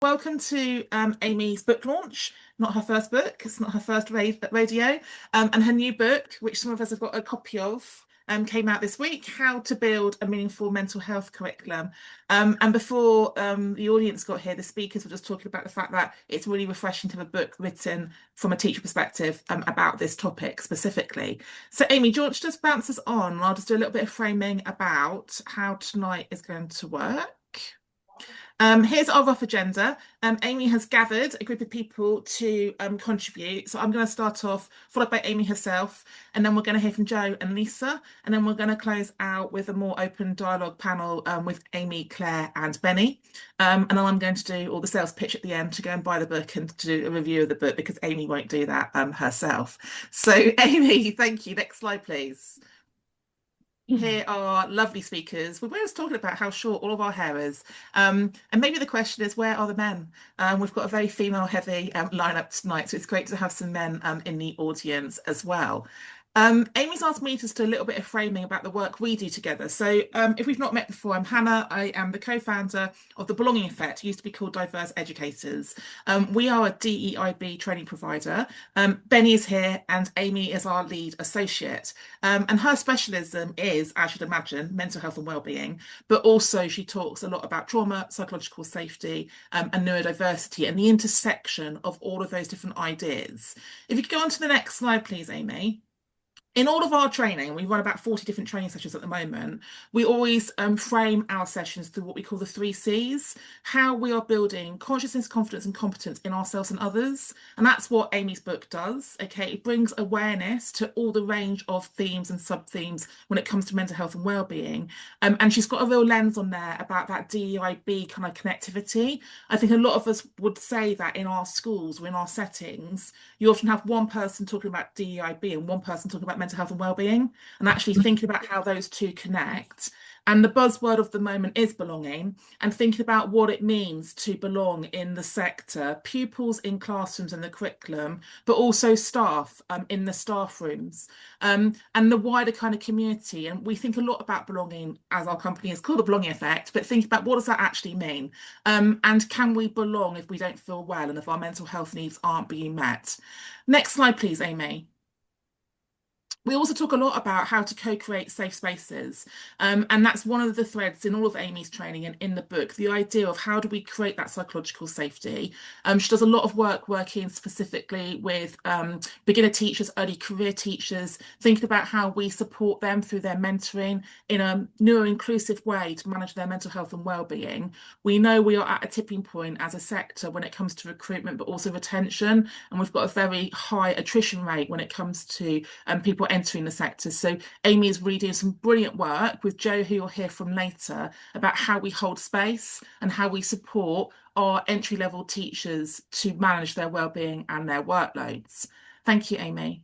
Welcome to Amy's book launch. Not her first book, it's not her first radio. And her new book, which some of us have got a copy of, came out this week, How to Build a Meaningful Mental Health Curriculum. And before the audience got here, the speakers were just talking about the fact that it's really refreshing to have a book written from a teacher perspective about this topic specifically. So, Amy, do you want to just bounce us on? I'll just do a little bit of framing about how tonight is going to work. Here's our rough agenda. Amy has gathered a group of people to contribute. So I'm going to start off, followed by Amy herself, and then we're going to hear from Joe and Lisa, and then we're going to close out with a more open dialogue panel with Amy, Claire, and Benny. And then I'm going to do all the sales pitch at the end to go and buy the book and to do a review of the book because Amy won't do that herself. So Amy, thank you. Next slide, please. Here are lovely speakers. We were just talking about how short all of our hair is. And maybe the question is, where are the men? We've got a very female-heavy lineup tonight, so it's great to have some men in the audience as well. Amy's asked me to just do a little bit of framing about the work we do together. So if we've not met before, I'm Hannah. I am the co-founder of The Belonging Effect, used to be called Diverse Educators. We are a DEIB training provider. Benny is here and Amy is our lead associate. And her specialism is, as you'd imagine, mental health and wellbeing, but also she talks a lot about trauma, psychological safety, and neurodiversity and the intersection of all of those different ideas. If you could go on to the next slide, please, Amy. In all of our training, we run about 40 different training sessions at the moment. We always frame our sessions through what we call the 3 Cs, how we are building consciousness, confidence, and competence in ourselves and others. And that's what Amy's book does. Okay, it brings awareness to all the range of themes and sub-themes when it comes to mental health and well-being. And she's got a real lens on there about that DEIB kind of connectivity. I think a lot of us would say that in our schools or in our settings, you often have one person talking about DEIB and one person talking about mental health and well-being, and actually thinking about how those two connect. And the buzzword of the moment is belonging, and thinking about what it means to belong in the sector, pupils in classrooms and the curriculum, but also staff in the staff rooms, and the wider kind of community. And we think a lot about belonging, as our company is called The Belonging Effect, but think about what does that actually mean? And can we belong if we don't feel well and if our mental health needs aren't being met? Next slide, please, Amy. We also talk a lot about how to co-create safe spaces. And that's one of the threads in all of Amy's training and in the book, the idea of how do we create that psychological safety. She does a lot of work working specifically with beginner teachers, early career teachers, thinking about how we support them through their mentoring in a neuro-inclusive way to manage their mental health and well-being. We know we are at a tipping point as a sector when it comes to recruitment, but also retention. And we've got a very high attrition rate when it comes to people entering the sector. So Amy is really doing some brilliant work with Joe, who you'll hear from later, about how we hold space and how we support our entry-level teachers to manage their wellbeing and their workloads. Thank you, Amy.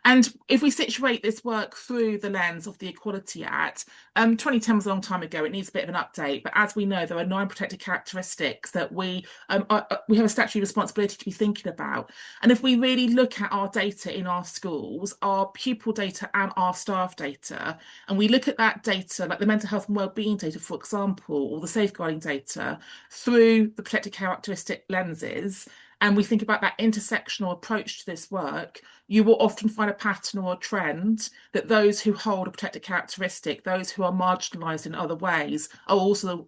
And if we situate this work through the lens of the Equality Act, 2010 was a long time ago. It needs a bit of an update. But as we know, there are 9 protected characteristics that we have a statutory responsibility to be thinking about. And if we really look at our data in our schools, our pupil data and our staff data, and we look at that data, like the mental health and wellbeing data, for example, or the safeguarding data, through the protected characteristic lenses, and we think about that intersectional approach to this work, you will often find a pattern or a trend that those who hold a protected characteristic, those who are marginalised in other ways, are also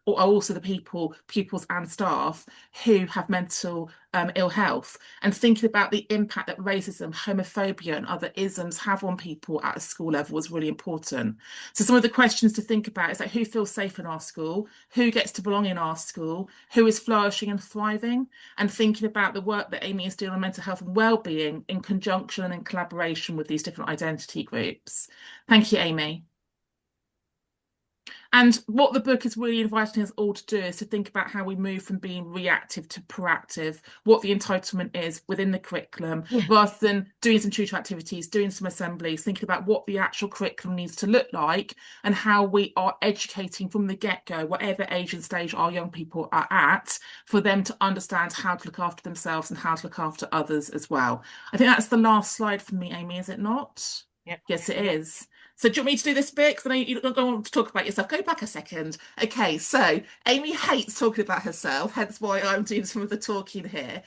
the pupils and staff who have mental ill health. And thinking about the impact that racism, homophobia, and other isms have on people at a school level is really important. So some of the questions to think about is like, who feels safe in our school? Who gets to belong in our school? Who is flourishing and thriving? And thinking about the work that Amy is doing on mental health and wellbeing in conjunction and in collaboration with these different identity groups. Thank you, Amy. And what the book is really inviting us all to do is to think about how we move from being reactive to proactive, what the entitlement is within the curriculum, rather than doing some tutor activities, doing some assemblies, thinking about what the actual curriculum needs to look like and how we are educating from the get-go, whatever age and stage our young people are at, for them to understand how to look after themselves and how to look after others as well. I think that's the last slide for me, Amy, is it not? Yep. Yes, it is. So do you want me to do this bit? Because I know you don't want to talk about yourself. Go back a second. Okay, so Amy hates talking about herself, hence why I'm doing some of the talking here.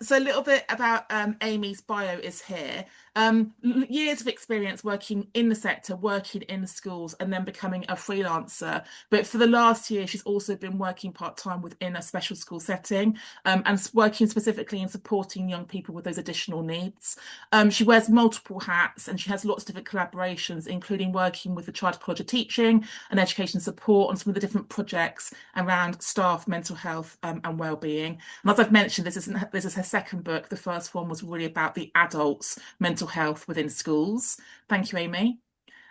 So a little bit about Amy's bio is here. Years of experience working in the sector, working in schools, and then becoming a freelancer. But for the last year, she's also been working part-time within a special school setting, and working specifically in supporting young people with those additional needs. She wears multiple hats and she has lots of different collaborations, including working with the Chartered College of Teaching and Education Support on some of the different projects around staff mental health and well-being. And as I've mentioned, this is her second book. The first one was really about the adults' mental health within schools. Thank you, Amy.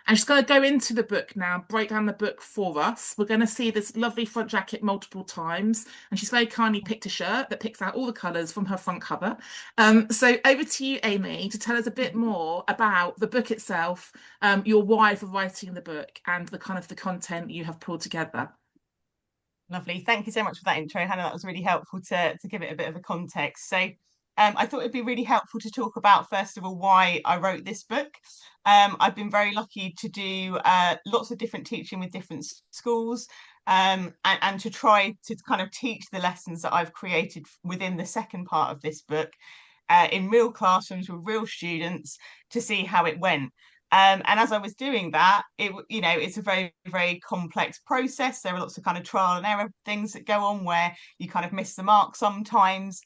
And she's going to go into the book now, break down the book for us. We're going to see this lovely front jacket multiple times. And she's very kindly picked a shirt that picks out all the colours from her front cover. So over to you, Amy, to tell us a bit more about the book itself, your why for writing the book, and the kind of the content you have pulled together. Lovely. Thank you so much for that intro, Hannah. That was really helpful to give it a bit of a context. So, I thought it'd be really helpful to talk about, first of all, why I wrote this book. I've been very lucky to do lots of different teaching with different schools, and to try to kind of teach the lessons that I've created within the second part of this book in real classrooms with real students to see how it went. And as I was doing that, it's a very, very complex process. There are lots of kind of trial and error things that go on where you kind of miss the mark sometimes.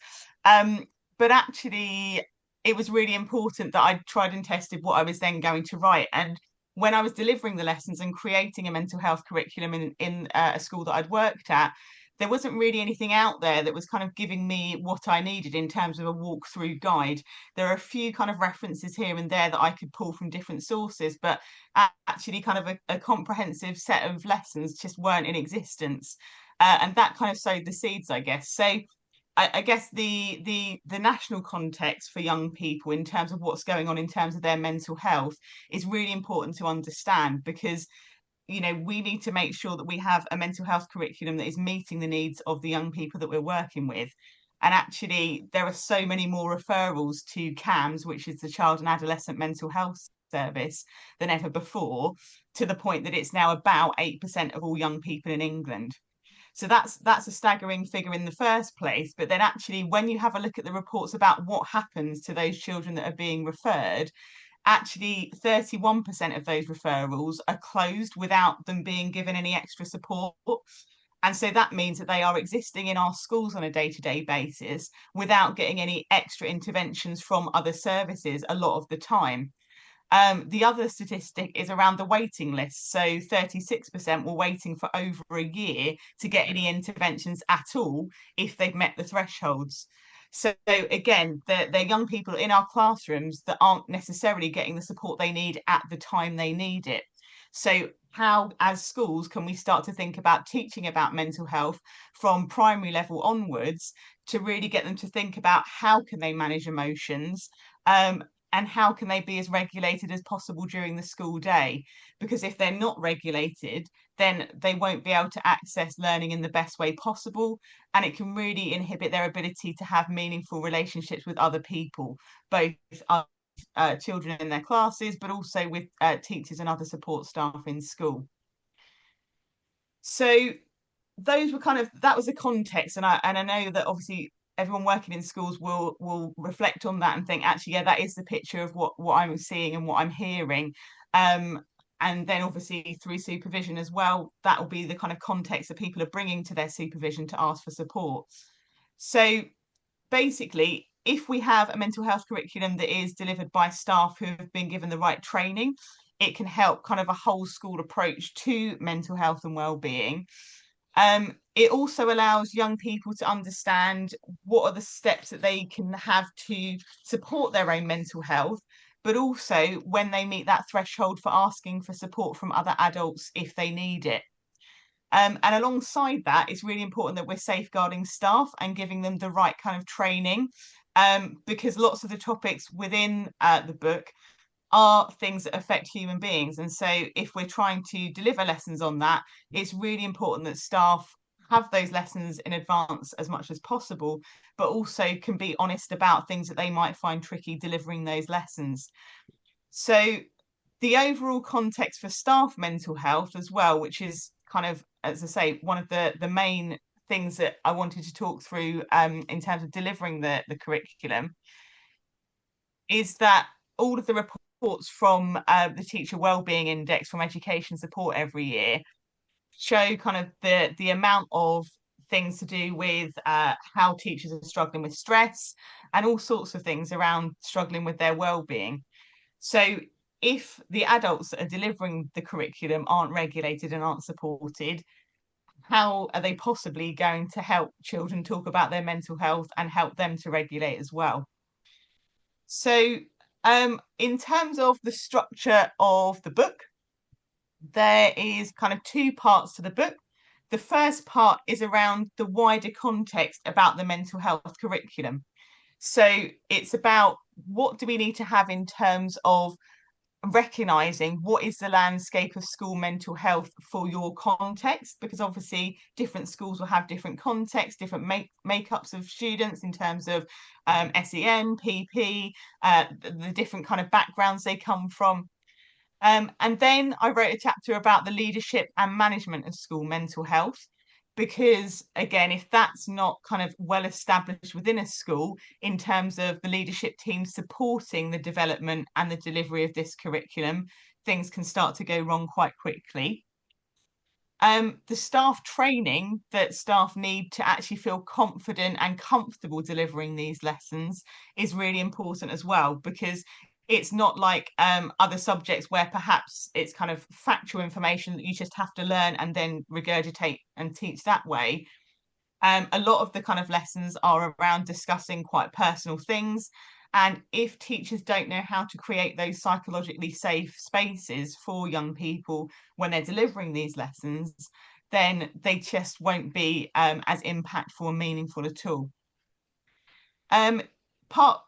Um, but actually, it was really important that I tried and tested what I was then going to write. And when I was delivering the lessons and creating a mental health curriculum in a school that I'd worked at, there wasn't really anything out there that was kind of giving me what I needed in terms of a walkthrough guide. There are a few kind of references here and there that I could pull from different sources, but actually kind of a comprehensive set of lessons just weren't in existence. And that kind of sowed the seeds, I guess. So I guess the national context for young people in terms of what's going on in terms of their mental health is really important to understand, because we need to make sure that we have a mental health curriculum that is meeting the needs of the young people that we're working with. And actually, there are so many more referrals to CAMS, which is the Child and Adolescent Mental Health Service, than ever before, to the point that it's now about 8% of all young people in England. So that's a staggering figure in the first place. But then actually, when you have a look at the reports about what happens to those children that are being referred, actually 31% of those referrals are closed without them being given any extra support. And so that means that they are existing in our schools on a day-to-day basis without getting any extra interventions from other services a lot of the time. The other statistic is around the waiting list. So 36% were waiting for over a year to get any interventions at all if they've met the thresholds. So again, they're young people in our classrooms that aren't necessarily getting the support they need at the time they need it. So how, as schools, can we start to think about teaching about mental health from primary level onwards to really get them to think about how can they manage emotions, and how can they be as regulated as possible during the school day? Because if they're not regulated, then they won't be able to access learning in the best way possible, and it can really inhibit their ability to have meaningful relationships with other people, both children in their classes, but also with teachers and other support staff in school. So those were kind of that was the context, and I know that obviously everyone working in schools will reflect on that and think, actually, yeah, that is the picture of what I'm seeing and what I'm hearing. And then obviously through supervision as well, that will be the kind of context that people are bringing to their supervision to ask for support. So basically, if we have a mental health curriculum that is delivered by staff who have been given the right training, it can help kind of a whole school approach to mental health and well-being. It also allows young people to understand what are the steps that they can have to support their own mental health, but also when they meet that threshold for asking for support from other adults if they need it. And alongside that, it's really important that we're safeguarding staff and giving them the right kind of training, because lots of the topics within the book are things that affect human beings. And so if we're trying to deliver lessons on that, it's really important that staff have those lessons in advance as much as possible, but also can be honest about things that they might find tricky delivering those lessons. So the overall context for staff mental health as well, which is kind of, as I say, one of the main things that I wanted to talk through in terms of delivering the curriculum, is that all of the reports from the Teacher Wellbeing Index from Education Support every year show kind of the amount of things to do with how teachers are struggling with stress and all sorts of things around struggling with their well-being. So if the adults that are delivering the curriculum aren't regulated and aren't supported, how are they possibly going to help children talk about their mental health and help them to regulate as well? So in terms of the structure of the book, there is kind of two parts to the book. The first part is around the wider context about the mental health curriculum. So it's about what do we need to have in terms of recognizing what is the landscape of school mental health for your context, because obviously different schools will have different contexts, different makeups of students in terms of SEN, PP, the different kind of backgrounds they come from. And then I wrote a chapter about the leadership and management of school mental health, because again, if that's not kind of well established within a school in terms of the leadership team supporting the development and the delivery of this curriculum, things can start to go wrong quite quickly. The staff training that staff need to actually feel confident and comfortable delivering these lessons is really important as well, because it's not like other subjects where perhaps it's kind of factual information that you just have to learn and then regurgitate and teach that way. A lot of the kind of lessons are around discussing quite personal things. And if teachers don't know how to create those psychologically safe spaces for young people when they're delivering these lessons, then they just won't be as impactful and meaningful at all. Um, part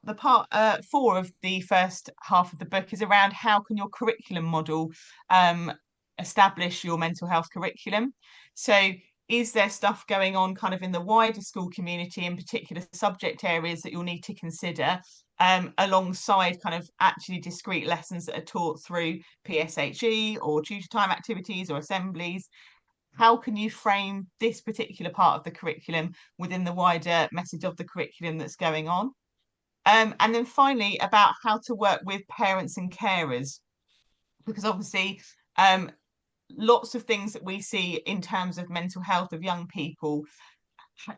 four of the first half of the book is around how can your curriculum model establish your mental health curriculum. So is there stuff going on kind of in the wider school community in particular subject areas that you'll need to consider alongside kind of actually discrete lessons that are taught through PSHE or tutor time activities or assemblies? How can you frame this particular part of the curriculum within the wider message of the curriculum that's going on? And then finally, about how to work with parents and carers, because obviously, lots of things that we see in terms of mental health of young people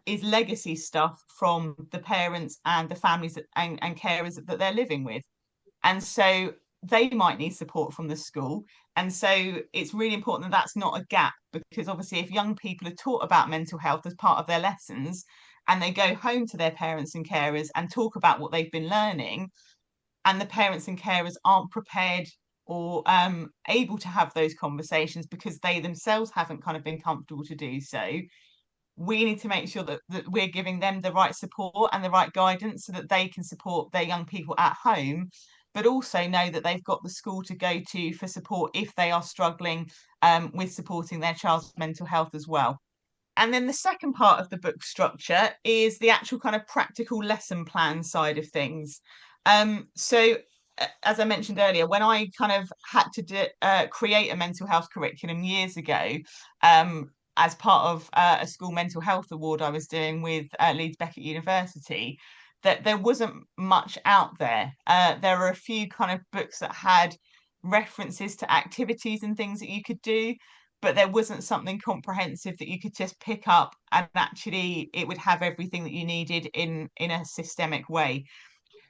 is legacy stuff from the parents and the families and carers that they're living with. And so they might need support from the school. And so it's really important that that's not a gap, because obviously, if young people are taught about mental health as part of their lessons and they go home to their parents and carers and talk about what they've been learning, and the parents and carers aren't prepared or able to have those conversations because they themselves haven't kind of been comfortable to do so, we need to make sure that we're giving them the right support and the right guidance so that they can support their young people at home, but also know that they've got the school to go to for support if they are struggling with supporting their child's mental health as well. And then the second part of the book structure is the actual kind of practical lesson plan side of things. So, as I mentioned earlier, when I kind of had to create a mental health curriculum years ago, as part of a school mental health award I was doing with Leeds Beckett University, that there wasn't much out there. There were a few kind of books that had references to activities and things that you could do, but there wasn't something comprehensive that you could just pick up and actually it would have everything that you needed in a systemic way.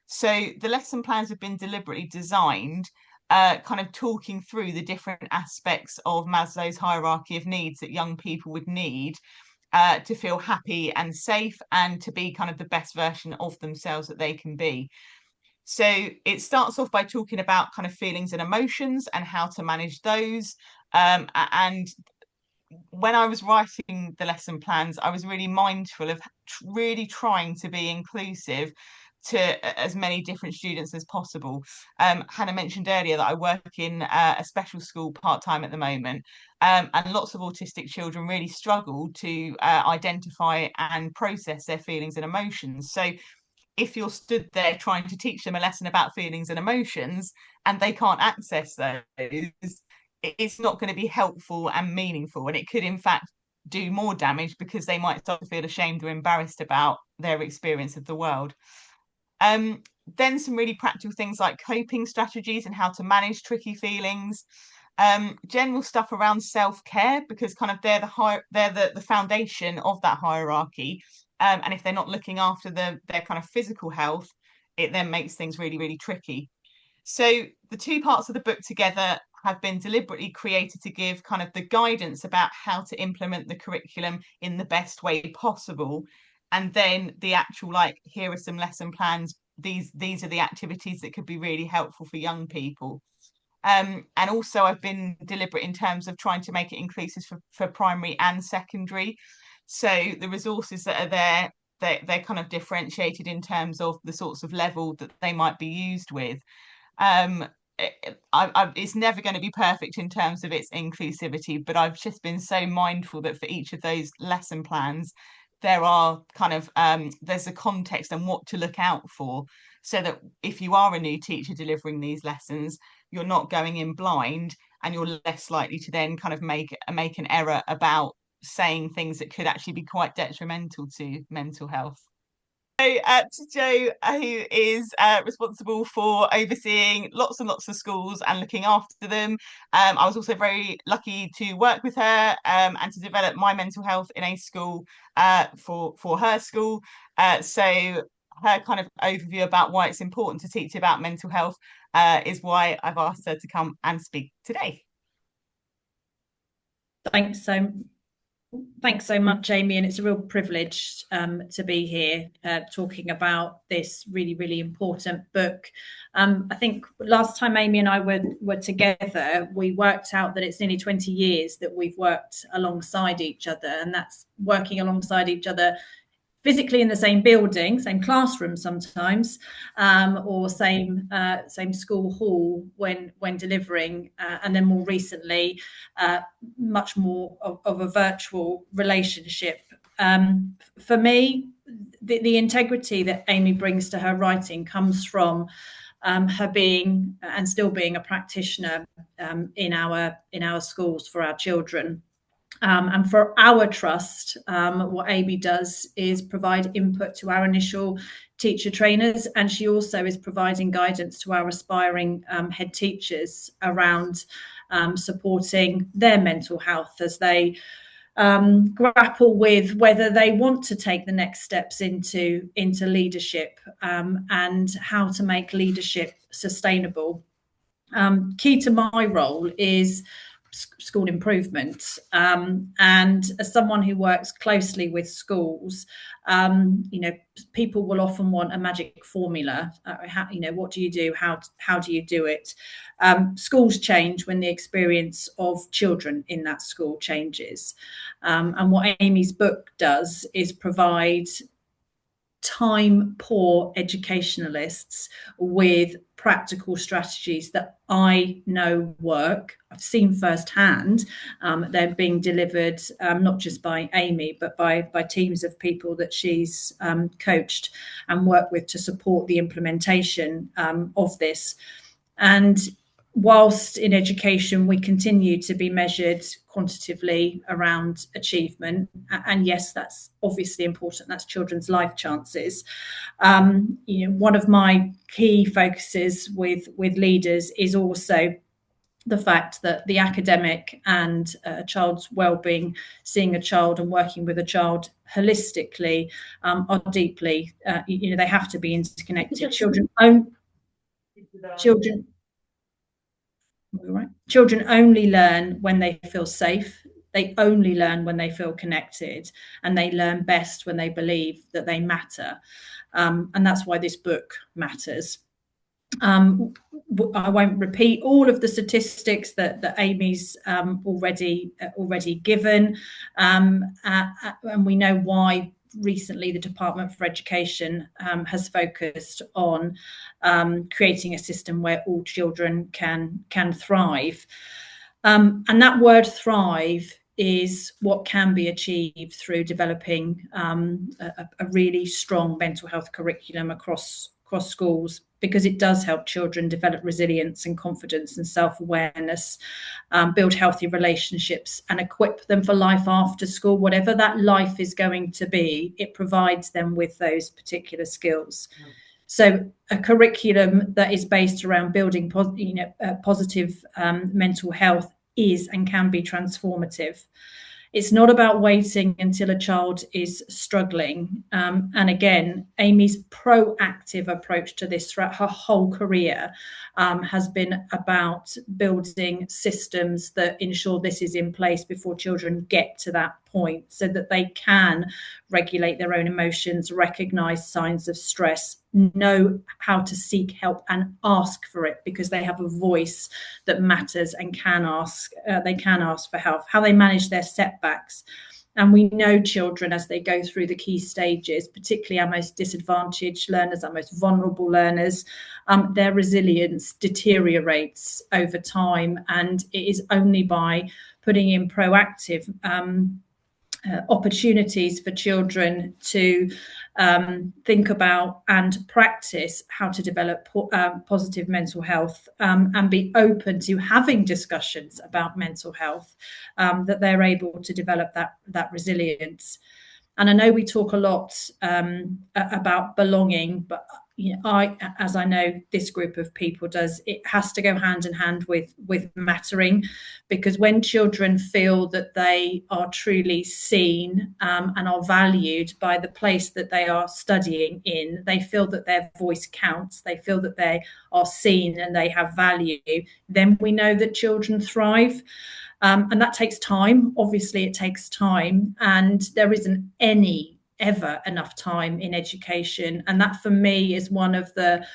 So the lesson plans have been deliberately designed, kind of talking through the different aspects of Maslow's hierarchy of needs that young people would need to feel happy and safe and to be kind of the best version of themselves that they can be. So it starts off by talking about kind of feelings and emotions and how to manage those. And when I was writing the lesson plans, I was really mindful of really trying to be inclusive to as many different students as possible. Hannah mentioned earlier that I work in a special school part-time at the moment, and lots of autistic children really struggle to identify and process their feelings and emotions. So if you're stood there trying to teach them a lesson about feelings and emotions and they can't access those, it's not going to be helpful and meaningful. And it could, in fact, do more damage because they might start to feel ashamed or embarrassed about their experience of the world. Um, then some really practical things like coping strategies and how to manage tricky feelings. General stuff around self-care, because kind of they're the foundation of that hierarchy. And if they're not looking after their kind of physical health, it then makes things really, really tricky. So the two parts of the book together have been deliberately created to give kind of the guidance about how to implement the curriculum in the best way possible. And then the actual, like, here are some lesson plans. These are the activities that could be really helpful for young people. And also I've been deliberate in terms of trying to make it inclusive for primary and secondary. So the resources that are there, they're kind of differentiated in terms of the sorts of level that they might be used with. um it's never going to be perfect in terms of its inclusivity, but I've just been so mindful that for each of those lesson plans there are kind of there's a context and what to look out for, so that if you are a new teacher delivering these lessons, you're not going in blind, and you're less likely to then kind of make an error about saying things that could actually be quite detrimental to mental health. So, to Joe, who is responsible for overseeing lots and lots of schools and looking after them. I was also very lucky to work with her and to develop my mental health in a school for her school. So her kind of overview about why it's important to teach about mental health is why I've asked her to come and speak today. Thanks so Thanks so much, Amy, and it's a real privilege to be here talking about this really, really important book. I think last time Amy and I were together, we worked out that it's nearly 20 years that we've worked alongside each other, and that's working alongside each other physically in the same building, same classroom sometimes, or same school hall when delivering, and then more recently, much more of a virtual relationship. For me, the integrity that Amy brings to her writing comes from her being and still being a practitioner in our schools for our children. And for our trust, what Amy does is provide input to our initial teacher trainers, and she also is providing guidance to our aspiring head teachers around supporting their mental health as they grapple with whether they want to take the next steps into leadership, and how to make leadership sustainable. Key to my role is school improvement, and as someone who works closely with schools, people will often want a magic formula. What do you do? How do you do it? Schools change when the experience of children in that school changes, and what Amy's book does is provide time poor educationalists with practical strategies that I know work. I've seen firsthand. They're being delivered not just by Amy, but by teams of people that she's coached and worked with to support the implementation of this. And whilst in education we continue to be measured quantitatively around achievement, and yes, that's obviously important, that's children's life chances. One of my key focuses with leaders is also the fact that the academic and a child's well-being, seeing a child and working with a child holistically, are deeply, they have to be interconnected. Children only learn when they feel safe. They only learn when they feel connected, and they learn best when they believe that they matter. And that's why this book matters. I won't repeat all of the statistics that Amy's already given, and we know why. Recently, the Department for Education has focused on creating a system where all children can thrive. And that word thrive is what can be achieved through developing a really strong mental health curriculum across schools, because it does help children develop resilience and confidence and self-awareness, build healthy relationships, and equip them for life after school. Whatever that life is going to be, it provides them with those particular skills. So a curriculum that is based around building positive mental health is and can be transformative. It's not about waiting until a child is struggling. And again, Amy's proactive approach to this throughout her whole career has been about building systems that ensure this is in place before children get to that point, so that they can regulate their own emotions, recognize signs of stress, know how to seek help and ask for it, because they have a voice that matters and can ask. They can ask for help. How they manage their setbacks. And we know children, as they go through the key stages, particularly our most disadvantaged learners, our most vulnerable learners, their resilience deteriorates over time. And it is only by putting in proactive opportunities for children to think about and practice how to develop positive mental health, and be open to having discussions about mental health, that they're able to develop that resilience. And I know we talk a lot about belonging, but as I know this group of people does, it has to go hand in hand with mattering, because when children feel that they are truly seen and are valued by the place that they are studying in, they feel that their voice counts, they feel that they are seen and they have value, then we know that children thrive. And that takes time. Obviously, it takes time, and there isn't ever enough time in education. And that, for me, is one of the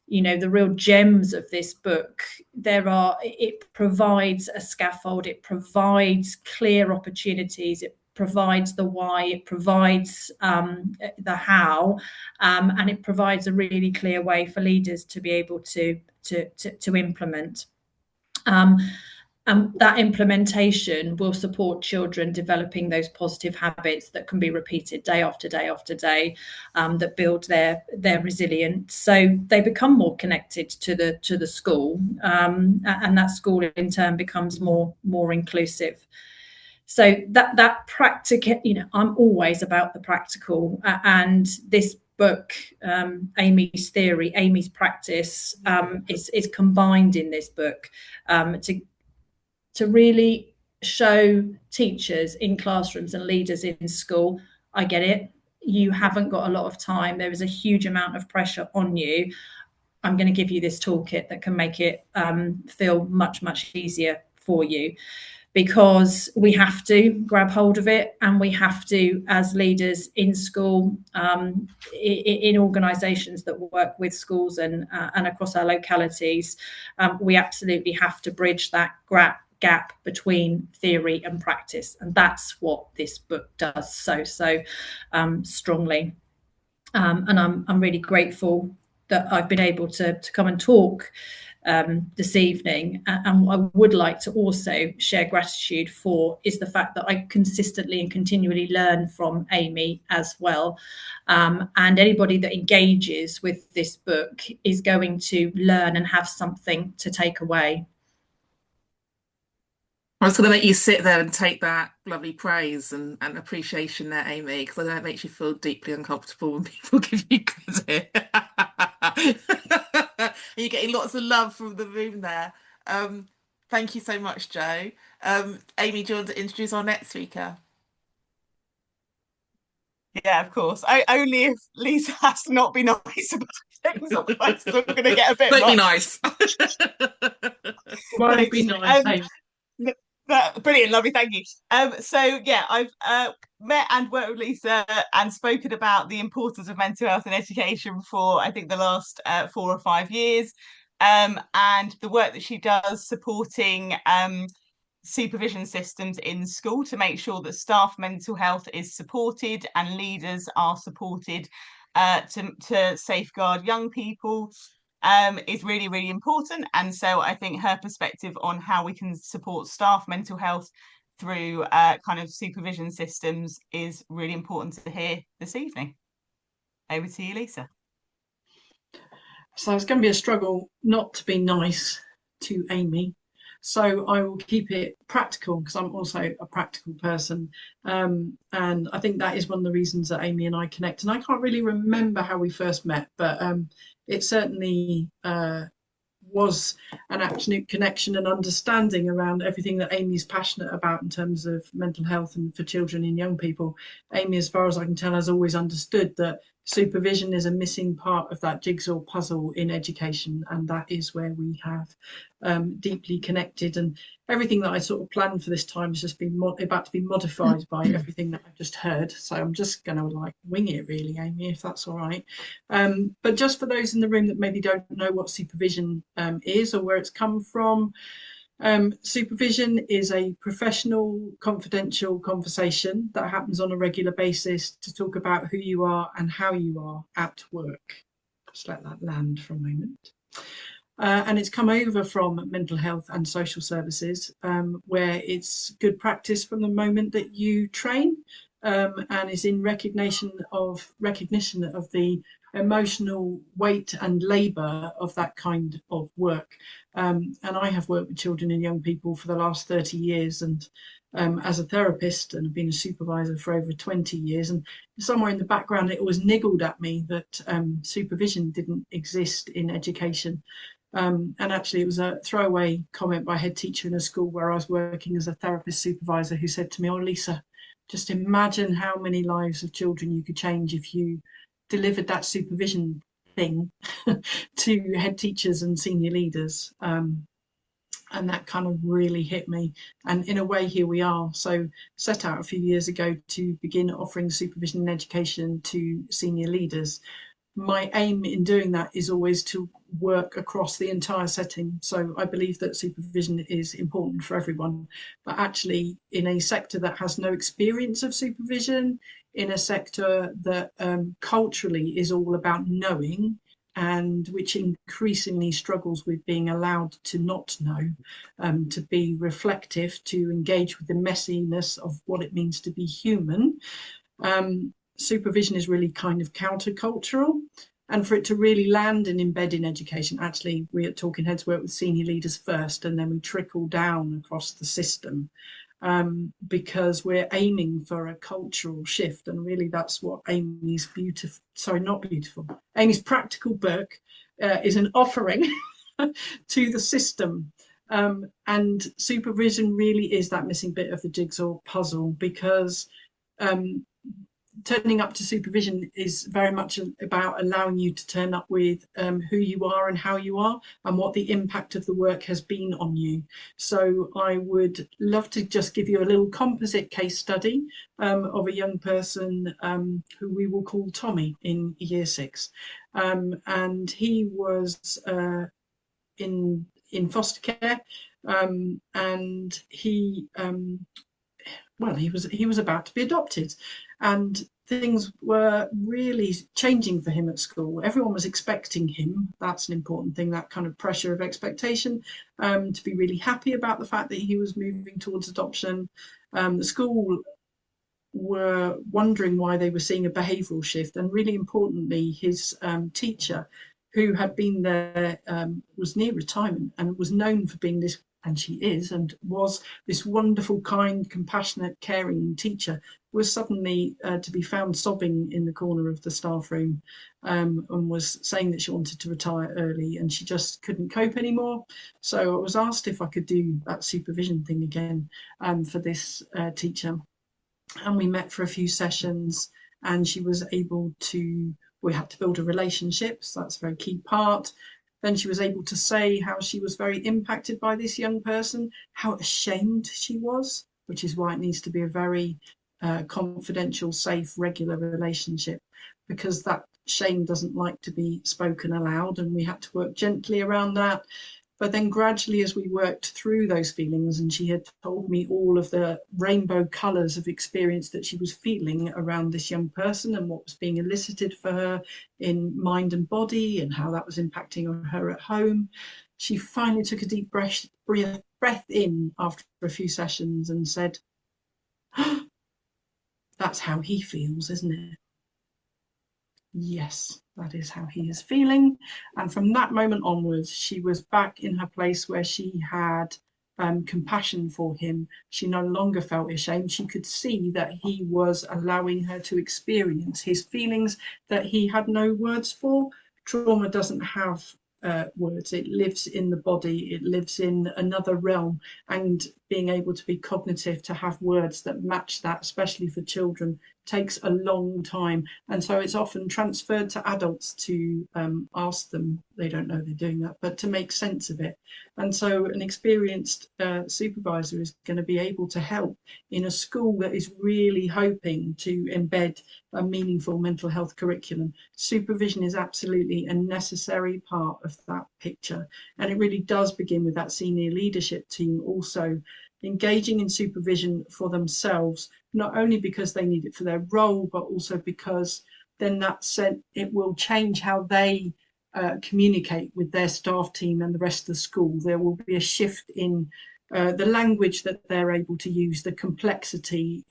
real gems of this book. It provides a scaffold, it provides clear opportunities, it provides the why, it provides the how, and it provides a really clear way for leaders to be able to implement. And that implementation will support children developing those positive habits that can be repeated day after day after day, that build their resilience, so they become more connected to the school, and that school in turn becomes more inclusive. So that practical, I'm always about the practical, and this book, Amy's theory, Amy's practice, is combined in this book to really show teachers in classrooms and leaders in school, I get it. You haven't got a lot of time. There is a huge amount of pressure on you. I'm going to give you this toolkit that can make it feel much, much easier for you, because we have to grab hold of it, and we have to, as leaders in school, in organisations that work with schools and across our localities, we absolutely have to bridge that gap between theory and practice, and that's what this book does so strongly. And I'm really grateful that I've been able to come and talk this evening, and I would like to also share gratitude for is the fact that I consistently and continually learn from Amy as well, and anybody that engages with this book is going to learn and have something to take away. I was going to let you sit there and take that lovely praise and appreciation there, Amy, because I know it makes you feel deeply uncomfortable when people give you credit. You're getting lots of love from the room there. Thank you so much, Jo. Amy, do you want to introduce our next speaker? Yeah, of course. Only if Lisa has to not be nice about things, otherwise we're going to get a bit Don't be much. nice. Won't be nice. Brilliant, lovely, thank you. So yeah, I've met and worked with Lisa and spoken about the importance of mental health in education for I think the last 4 or 5 years, and the work that she does supporting supervision systems in school to make sure that staff mental health is supported and leaders are supported to safeguard young people, is really, really important. And so I think her perspective on how we can support staff mental health through kind of supervision systems is really important to hear this evening. Over to you, Lisa. So it's going to be a struggle not to be nice to Amy. So I will keep it practical because I'm also a practical person. And I think that is one of the reasons that Amy and I connect. And I can't really remember how we first met, but it certainly was an absolute connection and understanding around everything that Amy's passionate about in terms of mental health and for children and young people. Amy, as far as I can tell, has always understood that supervision is a missing part of that jigsaw puzzle in education, and that is where we have deeply connected. And everything that I sort of planned for this time has just been about to be modified by everything that I've just heard. So I'm just going to like wing it really, Amy, if that's all right. But just for those in the room that maybe don't know what supervision is or where it's come from, supervision is a professional, confidential conversation that happens on a regular basis to talk about who you are and how you are at work. Just let that land for a moment. And it's come over from mental health and social services, where it's good practice from the moment that you train, and is in recognition of the emotional weight and labour of that kind of work. And I have worked with children and young people for the last 30 years, and as a therapist, and I've been a supervisor for over 20 years. And somewhere in the background, it always niggled at me that supervision didn't exist in education. And actually, it was a throwaway comment by a head teacher in a school where I was working as a therapist supervisor, who said to me, "Oh, Lisa, just imagine how many lives of children you could change if you delivered that supervision thing to head teachers and senior leaders." And that kind of really hit me. And in a way, here we are. So set out a few years ago to begin offering supervision and education to senior leaders. My aim in doing that is always to work across the entire setting. So I believe that supervision is important for everyone, but actually in a sector that has no experience of supervision, in a sector that culturally is all about knowing, and which increasingly struggles with being allowed to not know, to be reflective, to engage with the messiness of what it means to be human. Supervision is really kind of countercultural. And for it to really land and embed in education, actually, we at Talking Heads work with senior leaders first, and then we trickle down across the system, because we're aiming for a cultural shift. And really, that's what Amy's Amy's practical book is an offering to the system. And supervision really is that missing bit of the jigsaw puzzle, because turning up to supervision is very much about allowing you to turn up with who you are and how you are and what the impact of the work has been on you. So I would love to just give you a little composite case study of a young person who we will call Tommy in year 6. And he was in foster care, and he was about to be adopted, and things were really changing for him at school. Everyone was expecting him. That's an important thing, that kind of pressure of expectation, to be really happy about the fact that he was moving towards adoption. The school were wondering why they were seeing a behavioural shift, and really importantly, his teacher, who had been there, was near retirement and was known for being this, and she is, and was this wonderful, kind, compassionate, caring teacher, was suddenly to be found sobbing in the corner of the staff room, and was saying that she wanted to retire early and she just couldn't cope anymore. So I was asked if I could do that supervision thing again for this teacher. And we met for a few sessions, and she was able to, we had to build a relationship, so that's a very key part. Then she was able to say how she was very impacted by this young person, how ashamed she was, which is why it needs to be a very confidential, safe, regular relationship, because that shame doesn't like to be spoken aloud, and we had to work gently around that. But then gradually, as we worked through those feelings, and she had told me all of the rainbow colours of experience that she was feeling around this young person and what was being elicited for her in mind and body, and how that was impacting on her at home, she finally took a deep breath in after a few sessions and said, "That's how he feels, isn't it?" Yes, that is how he is feeling. And from that moment onwards, she was back in her place where she had compassion for him. She no longer felt ashamed. She could see that he was allowing her to experience his feelings that he had no words for. Trauma doesn't have words, it lives in the body, it lives in another realm. And being able to be cognitive, to have words that match that, especially for children, takes a long time. And so it's often transferred to adults to ask them, they don't know they're doing that, but to make sense of it. And so an experienced supervisor is going to be able to help in a school that is really hoping to embed a meaningful mental health curriculum. Supervision is absolutely a necessary part of that picture. And it really does begin with that senior leadership team also engaging in supervision for themselves, not only because they need it for their role, but also because then that said it will change how they communicate with their staff team and the rest of the school. There will be a shift in the language that they're able to use, the complexity.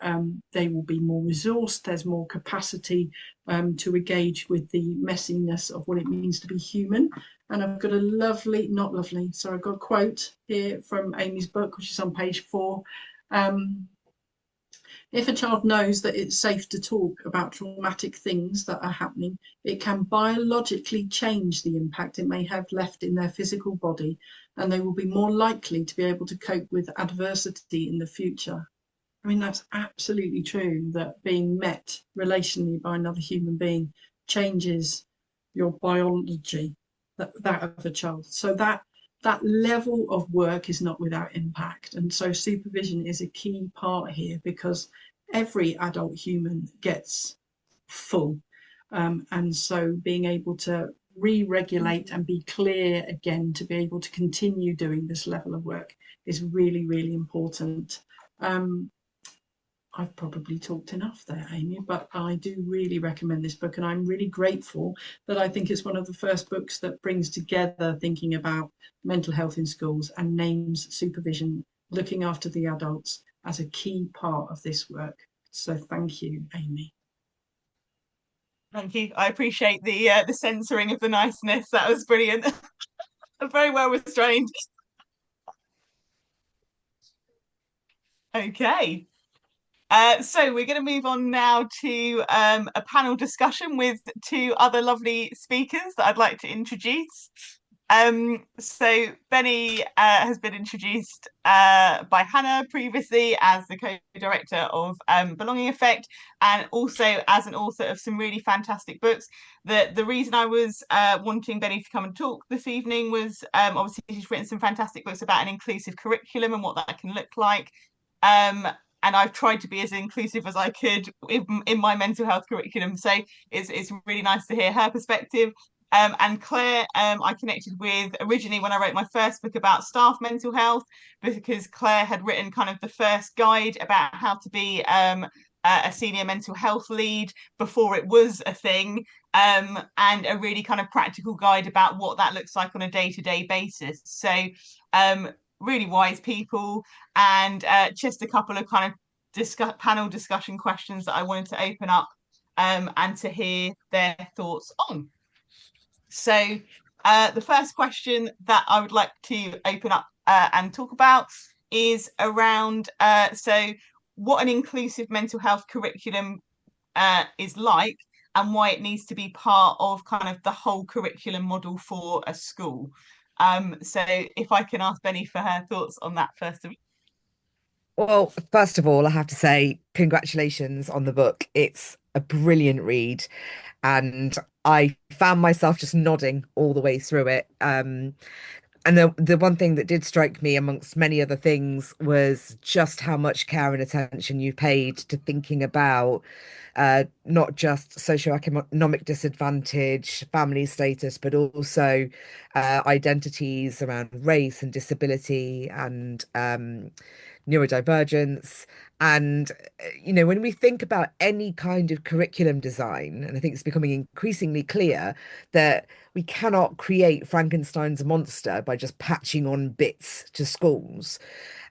They will be more resourced. There's more capacity to engage with the messiness of what it means to be human. And I've got a lovely, not lovely, sorry, I've got a quote here from Amy's book, which is on page 4. If a child knows that it's safe to talk about traumatic things that are happening, it can biologically change the impact it may have left in their physical body, and they will be more likely to be able to cope with adversity in the future. I mean, that's absolutely true, that being met relationally by another human being changes your biology, that of a child. So that level of work is not without impact. And so supervision is a key part here, because every adult human gets full. And so being able to re-regulate and be clear again to be able to continue doing this level of work is really, really important. I've probably talked enough there, Amy, but I do really recommend this book, and I'm really grateful that I think it's one of the first books that brings together thinking about mental health in schools and names supervision, looking after the adults, as a key part of this work. So thank you, Amy. Thank you. I appreciate the censoring of the niceness. That was brilliant. Very well restrained. Okay. So we're going to move on now to a panel discussion with 2 other lovely speakers that I'd like to introduce. So Benny has been introduced by Hannah previously as the co-director of Belonging Effect, and also as an author of some really fantastic books. The reason I was wanting Benny to come and talk this evening was obviously she's written some fantastic books about an inclusive curriculum and what that can look like. And I've tried to be as inclusive as I could in my mental health curriculum. So it's really nice to hear her perspective. And Claire, I connected with originally when I wrote my first book about staff mental health, because Claire had written kind of the first guide about how to be a senior mental health lead before it was a thing, and a really kind of practical guide about what that looks like on a day-to-day basis. So really wise people, and just a couple of kind of panel discussion questions that I wanted to open up and to hear their thoughts on. So the first question that I would like to open up and talk about is around so what an inclusive mental health curriculum is like, and why it needs to be part of kind of the whole curriculum model for a school. So if I can ask Benny for her thoughts on that first of all. Well, first of all, I have to say congratulations on the book. It's a brilliant read, and I found myself just nodding all the way through it. And the one thing that did strike me amongst many other things was just how much care and attention you paid to thinking about not just socioeconomic disadvantage, family status, but also identities around race and disability and neurodivergence, And, when we think about any kind of curriculum design, and I think it's becoming increasingly clear that we cannot create Frankenstein's monster by just patching on bits to schools.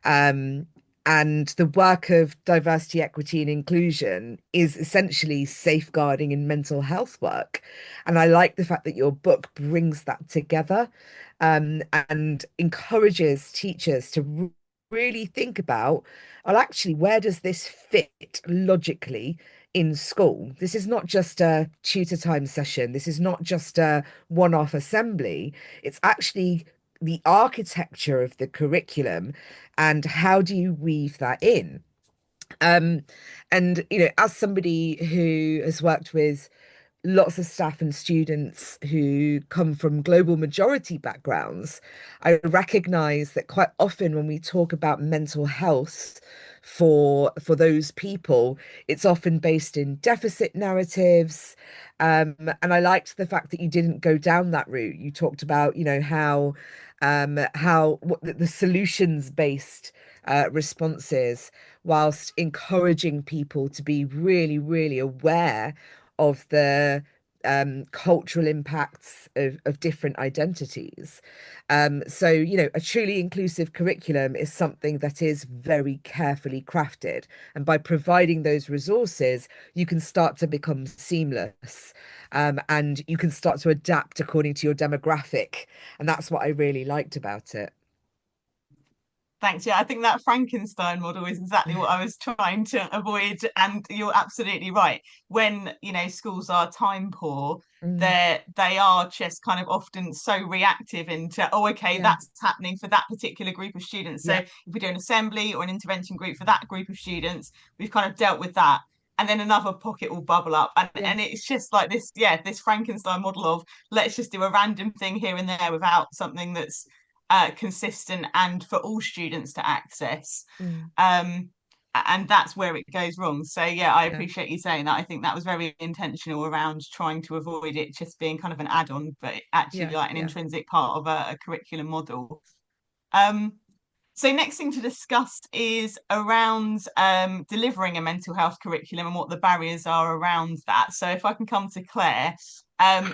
Um, and the work of diversity, equity, and inclusion is essentially safeguarding in mental health work. And I like the fact that your book brings that together, and encourages teachers to really think about, well, actually, where does this fit logically in school? This is not just a tutor time session. This is not just a one-off assembly. It's actually the architecture of the curriculum, and how do you weave that in? Um, and as somebody who has worked with lots of staff and students who come from global majority backgrounds, I recognize that quite often when we talk about mental health for those people, it's often based in deficit narratives. And I liked the fact that you didn't go down that route. You talked about, how what the solutions based responses, whilst encouraging people to be really, really aware of the cultural impacts of different identities. So, a truly inclusive curriculum is something that is very carefully crafted. And by providing those resources, you can start to become seamless. And you can start to adapt according to your demographic. And that's what I really liked about it. Thanks. Yeah, I think that Frankenstein model is exactly what I was trying to avoid. And you're absolutely right. When, schools are time poor, Mm, they are just kind of often so reactive into, oh, okay, yeah, that's happening for that particular group of students. So yeah, if we do an assembly or an intervention group for that group of students, we've kind of dealt with that. And then another pocket will bubble up. yeah. And it's just like this, this Frankenstein model of let's just do a random thing here and there without something that's consistent and for all students to access. Mm, Um, and that's where it goes wrong. So yeah, I yeah, appreciate you saying that. I think that was very intentional around trying to avoid it just being kind of an add-on, but actually yeah, like an yeah. intrinsic part of a curriculum model. Um, so next thing to discuss is around delivering a mental health curriculum and what the barriers are around that. So if I can come to Claire,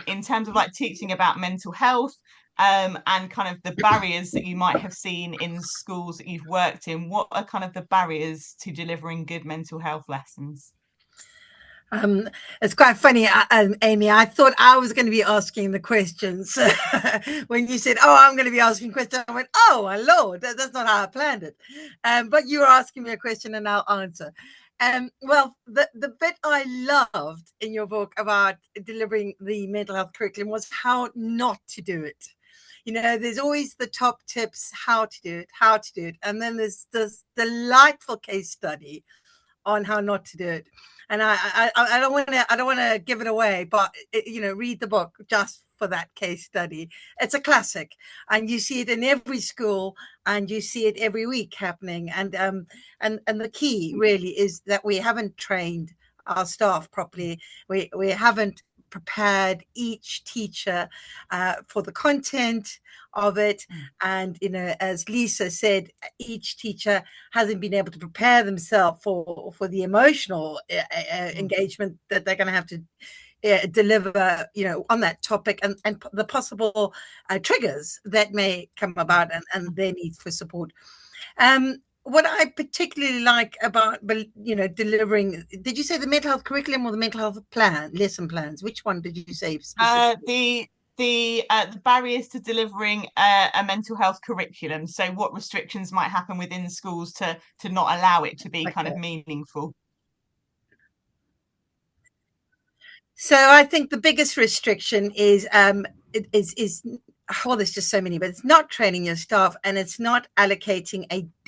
in terms of like teaching about mental health, and kind of the barriers that you might have seen in schools that you've worked in, what are kind of the barriers to delivering good mental health lessons? It's quite funny, Amy. I thought I was going to be asking the questions when you said, "Oh, I'm going to be asking questions." I went, "Oh my lord, that's not how I planned it." But you were asking me a question, and I'll answer. Well, the bit I loved in your book about delivering the mental health curriculum was how not to do it. There's always the top tips, how to do it, and then there's this delightful case study on how not to do it. And I don't want to give it away, but read the book just for that case study. It's a classic, and you see it in every school, and you see it every week happening. And the key really is that we haven't trained our staff properly. We haven't prepared each teacher for the content of it. And as Lisa said, each teacher hasn't been able to prepare themselves for the emotional engagement that they're going to have to deliver on that topic, and the possible triggers that may come about, and their needs for support. What I particularly like about delivering, did you say the mental health curriculum or the mental health lesson plans? Which one did you say specifically? The barriers to delivering a mental health curriculum. So what restrictions might happen within schools to not allow it to be kind of meaningful? So I think the biggest restriction is well, there's just so many, but it's not training your staff, and it's not allocating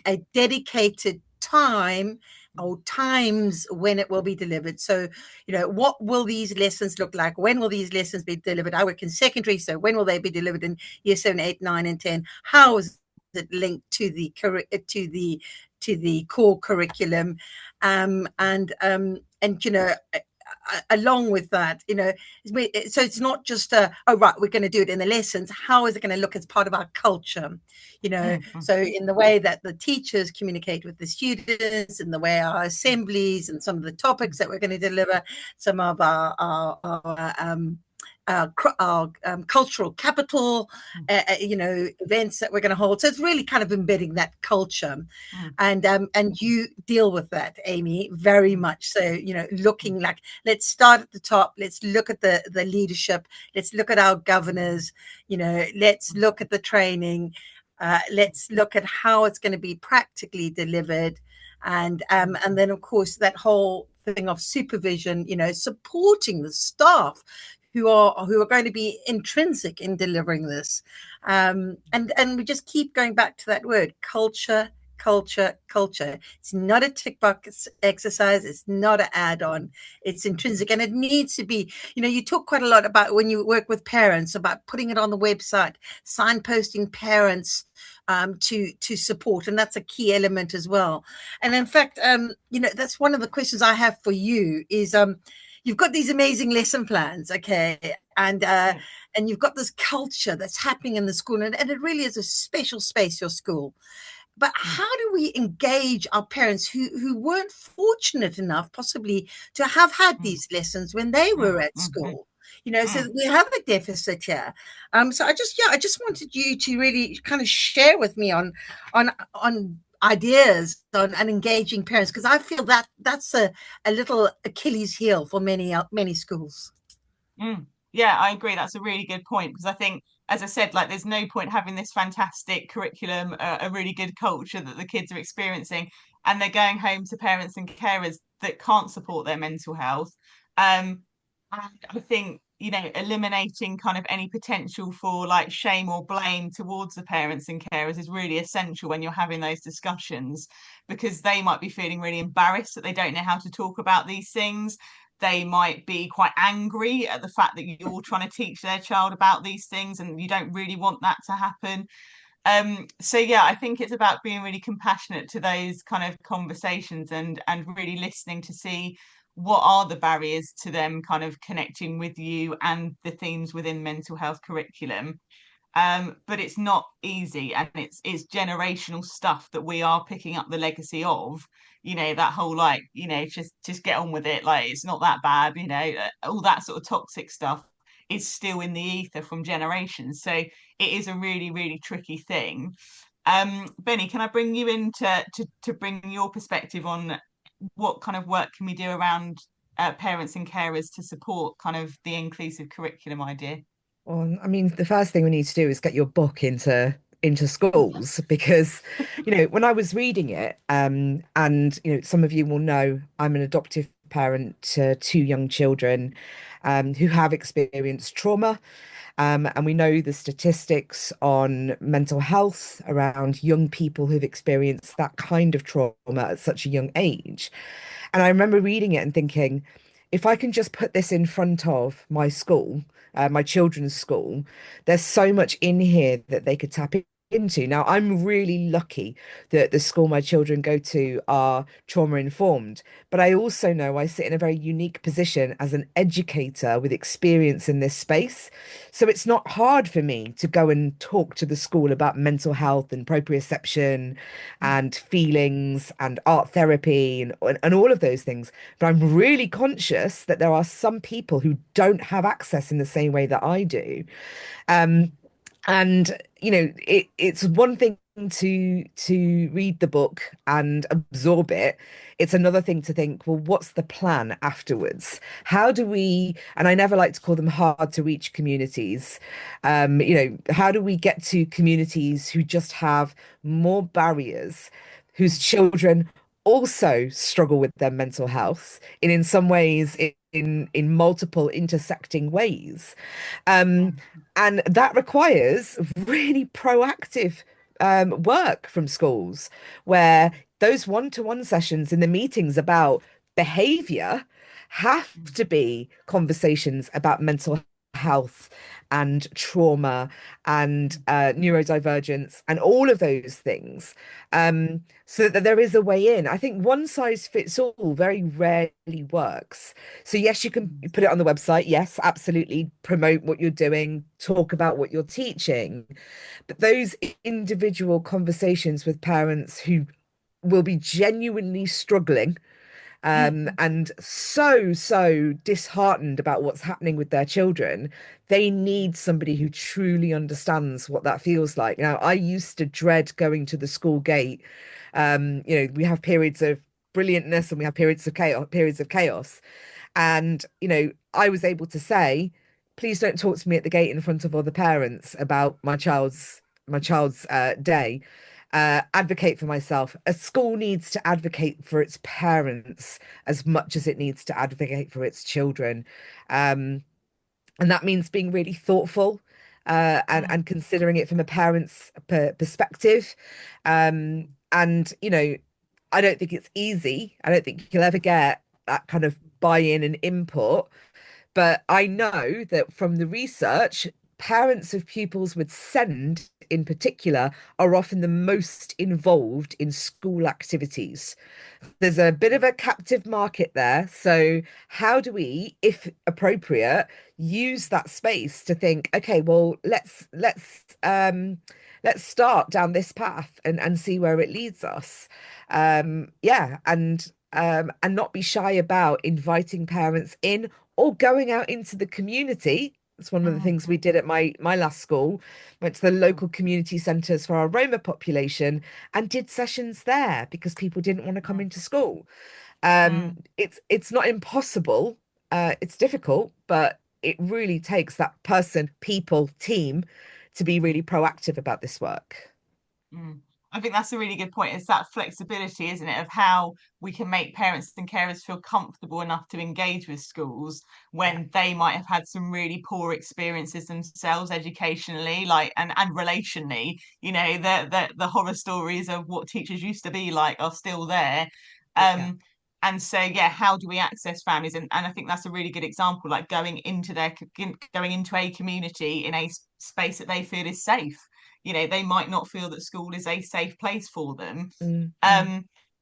a dedicated time or times when it will be delivered. So, what will these lessons look like? When will these lessons be delivered? I work in secondary, so when will they be delivered in year 7, 8, 9, and 10? How is it linked to the core curriculum? And along with that, so it's not just oh right, we're going to do it in the lessons. How is it going to look as part of our culture? So in the way that the teachers communicate with the students, in the way our assemblies and some of the topics that we're going to deliver, some of our cultural capital, events that we're going to hold. So it's really kind of embedding that culture, and you deal with that, Amy, very much. So looking like, let's start at the top. Let's look at the leadership. Let's look at our governors. Let's look at the training. Let's look at how it's going to be practically delivered, and then of course that whole thing of supervision, supporting the staff who are going to be intrinsic in delivering this, and we just keep going back to that word, culture. It's not a tick box exercise. It's not an add-on. It's intrinsic, and it needs to be. You talk quite a lot about, when you work with parents, about putting it on the website, signposting parents to support, and that's a key element as well. And in fact, that's one of the questions I have for you is, you've got these amazing lesson plans, okay, and you've got this culture that's happening in the school, and it really is a special space, your school. But how do we engage our parents who weren't fortunate enough possibly to have had these lessons when they were at school? So we have a deficit here. So I just wanted you to really kind of share with me on ideas on engaging parents, because I feel that that's a little Achilles heel for many schools. Yeah, I agree. That's a really good point, because I think, as I said, like, there's no point having this fantastic curriculum, a really good culture that the kids are experiencing, and they're going home to parents and carers that can't support their mental health. And I think, eliminating kind of any potential for like shame or blame towards the parents and carers is really essential when you're having those discussions, because they might be feeling really embarrassed that they don't know how to talk about these things. They might be quite angry at the fact that you're trying to teach their child about these things, and you don't really want that to happen. So yeah, I think it's about being really compassionate to those kind of conversations, and really listening to see what are the barriers to them kind of connecting with you and the themes within mental health curriculum. But it's not easy, and it's generational stuff that we are picking up the legacy of. That whole, like, just get on with it, like it's not that bad, all that sort of toxic stuff is still in the ether from generations. So it is a really, really tricky thing. Benny, can I bring you in to bring your perspective on what kind of work can we do around parents and carers to support kind of the inclusive curriculum idea? Well, I mean, the first thing we need to do is get your book into schools, because, when I was reading it, and some of you will know I'm an adoptive parent to two young children, who have experienced trauma. And we know the statistics on mental health around young people who've experienced that kind of trauma at such a young age. And I remember reading it and thinking, if I can just put this in front of my school, my children's school, there's so much in here that they could tap into. Now, I'm really lucky that the school my children go to are trauma informed, but I also know I sit in a very unique position as an educator with experience in this space. So it's not hard for me to go and talk to the school about mental health and proprioception and feelings and art therapy and all of those things. But I'm really conscious that there are some people who don't have access in the same way that I do. And it's one thing to read the book and absorb it. It's another thing to think, well, what's the plan afterwards? How do we, and I never like to call them hard to reach communities, how do we get to communities who just have more barriers, whose children also struggle with their mental health in some ways, in multiple intersecting ways. And that requires really proactive work from schools, where those one-to-one sessions in the meetings about behavior have to be conversations about mental health and trauma and neurodivergence and all of those things, so that there is a way in. I think one size fits all very rarely works. So yes, you can put it on the website. Yes, absolutely, promote what you're doing, talk about what you're teaching, but those individual conversations with parents who will be genuinely struggling, and so disheartened about what's happening with their children, they need somebody who truly understands what that feels like. Now, I used to dread going to the school gate. We have periods of brilliantness and we have periods of chaos. And, I was able to say, please don't talk to me at the gate in front of other parents about my child's day. Advocate for myself. A school needs to advocate for its parents as much as it needs to advocate for its children. And that means being really thoughtful, and considering it from a parent's perspective. And, I don't think it's easy. I don't think you'll ever get that kind of buy-in and input. But I know that from the research, parents of pupils with SEND in particular are often the most involved in school activities. There's a bit of a captive market there. So how do we, if appropriate, use that space to think, okay, well, let's start down this path and see where it leads us. Yeah, and not be shy about inviting parents in or going out into the community. It's one of the things we did at my last school. Went to the local community centres for our Roma population and did sessions there because people didn't want to come into school. It's not impossible. It's difficult, but it really takes that person, people, team to be really proactive about this work. I think that's a really good point. It's that flexibility, isn't it, of how we can make parents and carers feel comfortable enough to engage with schools when they might have had some really poor experiences themselves educationally, like and relationally. The horror stories of what teachers used to be like are still there. Yeah. And so, yeah, how do we access families? And I think that's a really good example, like going into a community in a space that they feel is safe. They might not feel that school is a safe place for them. Mm,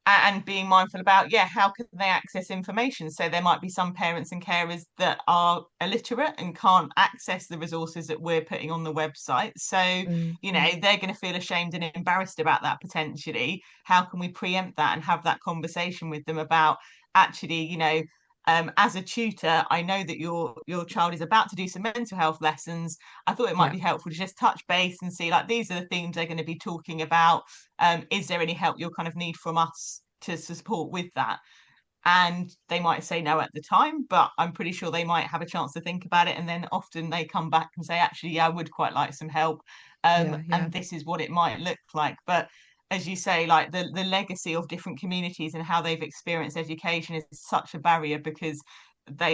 And being mindful about, how can they access information? So there might be some parents and carers that are illiterate and can't access the resources that we're putting on the website. So, they're going to feel ashamed and embarrassed about that potentially. How can we preempt that and have that conversation with them about actually, as a tutor, I know that your child is about to do some mental health lessons. I thought it might yeah. be helpful to just touch base and see, like, these are the themes they're going to be talking about. Is there any help you'll kind of need from us to support with that? And they might say no at the time, but I'm pretty sure they might have a chance to think about it. And then often they come back and say, actually, yeah, I would quite like some help. Yeah. And this is what it might look like. But as you say, like the legacy of different communities and how they've experienced education is such a barrier because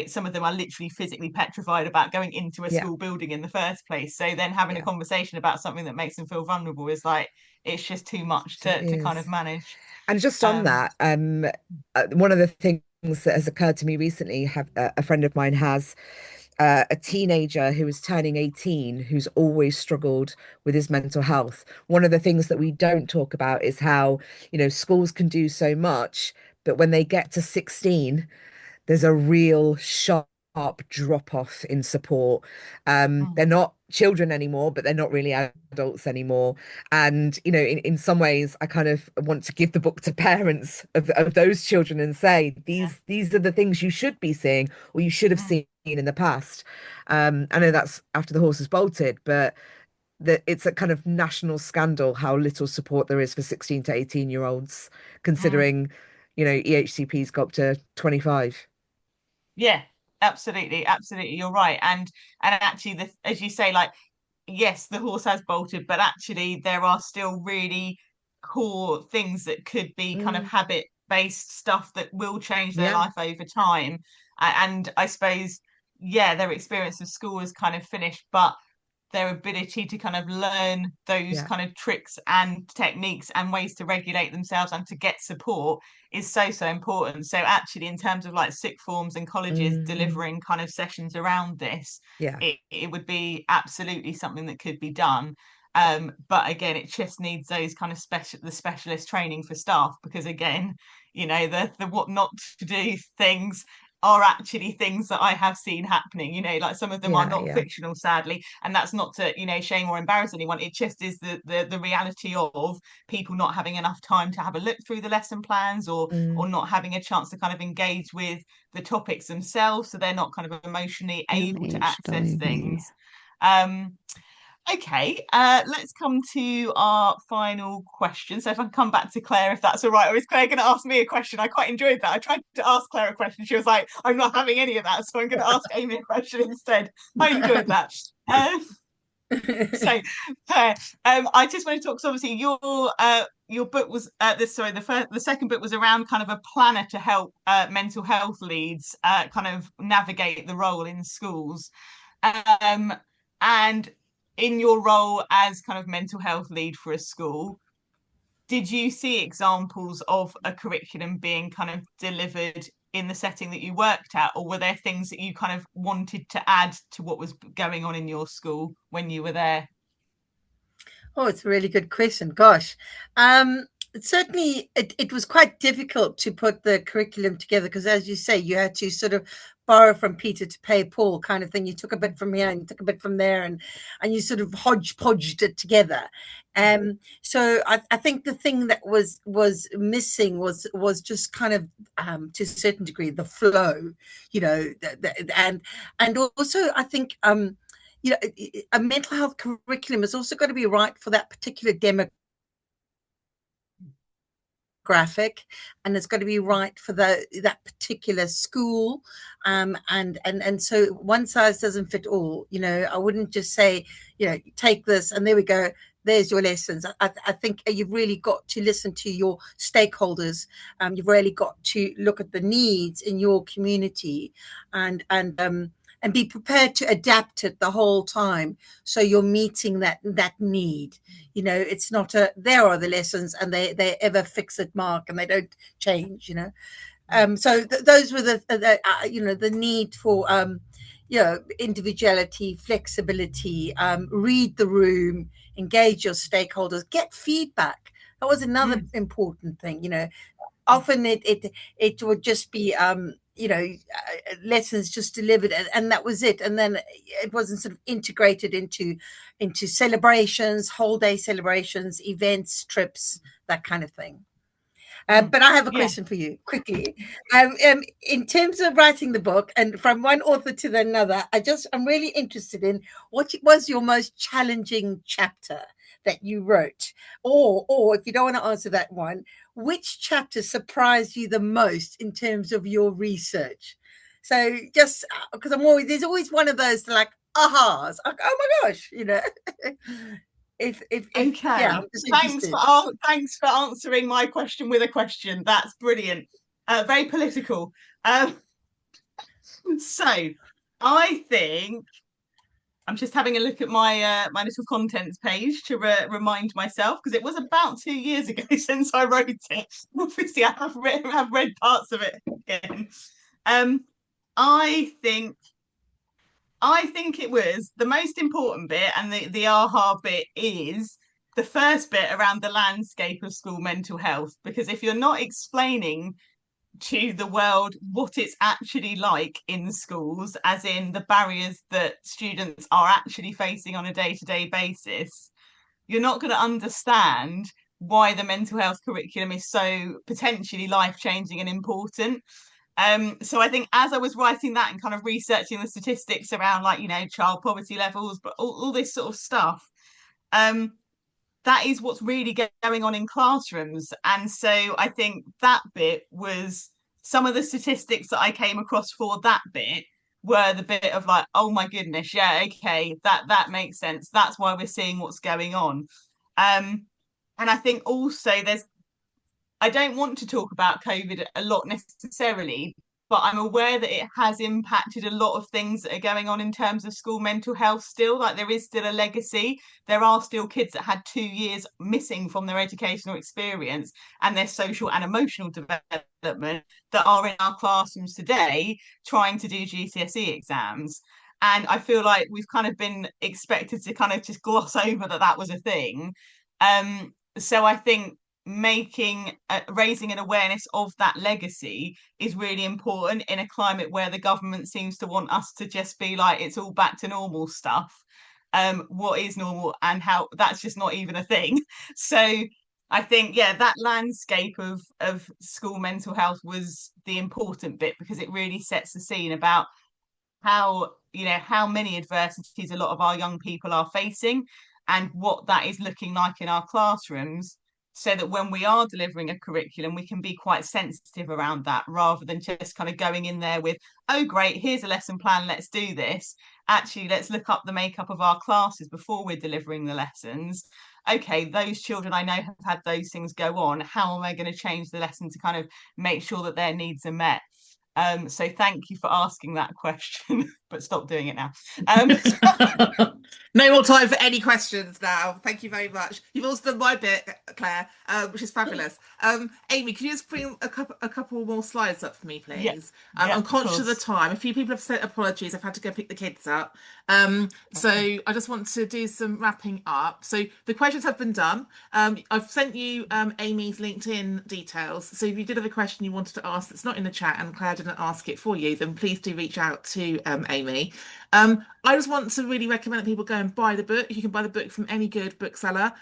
some of them are literally physically petrified about going into a Yeah. school building in the first place. So then having a Yeah. conversation about something that makes them feel vulnerable is like it's just too much It to kind of is. manage. And just on that, one of the things that has occurred to me recently, a friend of mine has a teenager who is turning 18 who's always struggled with his mental health. One of the things that we don't talk about is how, schools can do so much, but when they get to 16, there's a real sharp drop off in support. They're not children anymore, but they're not really adults anymore. And, in some ways, I kind of want to give the book to parents of those children and say, these are the things you should be seeing or you should have seen in the past. I know that's after the horse has bolted, but it's a kind of national scandal how little support there is for 16 to 18-year-olds, considering, EHCP's got up to 25. Yeah, absolutely, absolutely. You're right. And actually, as you say, like, yes, the horse has bolted, but actually there are still really core things that could be kind of Mm, habit-based stuff that will change their yeah. life over time. And I suppose, their experience of school is kind of finished, but their ability to kind of learn those kind of tricks and techniques and ways to regulate themselves and to get support is so important. So actually, in terms of like sixth forms and colleges delivering kind of sessions around this, it would be absolutely something that could be done. But again, it just needs those kind of specialist training for staff, because again, you know, the what not to do things are actually things that I have seen happening. You know, like some of them are not fictional, sadly, and that's not to, you know, shame or embarrass anyone. It just is the reality of people not having enough time to have a look through the lesson plans, or not having a chance to kind of engage with the topics themselves, so they're not kind of emotionally able to access things. Okay, let's come to our final question. So if I can come back to Claire, if that's all right, or is Claire going to ask me a question? I quite enjoyed that. I tried to ask Claire a question. She was like, I'm not having any of that, so I'm going to ask Amy a question instead. I enjoyed that. So Claire, I just want to talk, because obviously your book was the second book was around kind of a planner to help mental health leads kind of navigate the role in schools. And in your role as kind of mental health lead for a school, did you see examples of a curriculum being kind of delivered in the setting that you worked at, or were there things that you kind of wanted to add to what was going on in your school when you were there? Oh, it's a really good question. Gosh. Certainly, it was quite difficult to put the curriculum together because, as you say, you had to sort of borrow from Peter to pay Paul kind of thing. You took a bit from here and you took a bit from there, and you sort of hodgepodged it together. So I think the thing that was missing was just kind of to a certain degree the flow, you know, and also I think you know, a mental health curriculum is also got to be right for that particular demographic, and it's got to be right for that particular school, and so one size doesn't fit all. You know, I wouldn't just say, you know, take this and there we go, there's your lessons. I think you've really got to listen to your stakeholders. You've really got to look at the needs in your community, and be prepared to adapt it the whole time, so you're meeting that need. You know, it's not there are the lessons and they ever fix it mark and they don't change, you know. So those were the you know, the need for you know, individuality, flexibility, read the room, engage your stakeholders, get feedback. That was another important thing. You know, often it would just be you know, lessons just delivered and that was it, and then it wasn't sort of integrated into celebrations, whole day celebrations, events, trips, that kind of thing. But I have a question for you quickly. In terms of writing the book and from one author to another, I'm really interested in what was your most challenging chapter that you wrote, or if you don't want to answer that one, which chapter surprised you the most in terms of your research? So just because there's always one of those like ahas, like, oh my gosh, you know. if okay, yeah, thanks for answering my question with a question. That's brilliant. Very political. So I think I'm just having a look at my my little contents page to remind myself, because it was about 2 years ago since I wrote it. Obviously, I have read parts of it again. I think it was the most important bit, and the aha bit is the first bit around the landscape of school mental health. Because if you're not explaining to the world what it's actually like in schools, as in the barriers that students are actually facing on a day-to-day basis, you're not going to understand why the mental health curriculum is so potentially life-changing and important. So I think as I was writing that and kind of researching the statistics around, like, you know, child poverty levels, but all this sort of stuff, that is what's really going on in classrooms. And so I think that bit was some of the statistics that I came across for that bit were the bit of like, oh my goodness, yeah, okay, that makes sense. That's why we're seeing what's going on. And I think also I don't want to talk about COVID a lot necessarily, but I'm aware that it has impacted a lot of things that are going on in terms of school mental health still. Like there is still a legacy. There are still kids that had 2 years missing from their educational experience and their social and emotional development that are in our classrooms today trying to do GCSE exams. And I feel like we've kind of been expected to kind of just gloss over that that was a thing. So I think raising an awareness of that legacy is really important in a climate where the government seems to want us to just be like it's all back to normal stuff. What is normal and how that's just not even a thing. So I think that landscape of school mental health was the important bit because it really sets the scene about how many adversities a lot of our young people are facing and what that is looking like in our classrooms, so that when we are delivering a curriculum we can be quite sensitive around that rather than just kind of going in there with, oh great, here's a lesson plan, let's do this. Actually, let's look up the makeup of our classes before we're delivering the lessons. Okay, those children I know have had those things go on, how am I going to change the lesson to kind of make sure that their needs are met? So thank you for asking that question, but stop doing it now. No more time for any questions now. Thank you very much. You've also done my bit, Claire, which is fabulous. Amy, can you just bring a couple more slides up for me, please? I'm conscious of the time. A few people have sent apologies. I've had to go pick the kids up. So I just want to do some wrapping up. So the questions have been done. I've sent you Amy's LinkedIn details. So if you did have a question you wanted to ask that's not in the chat and Claire didn't ask it for you, then please do reach out to Amy. I just want to really recommend that people go and buy the book. You can buy the book from any good bookseller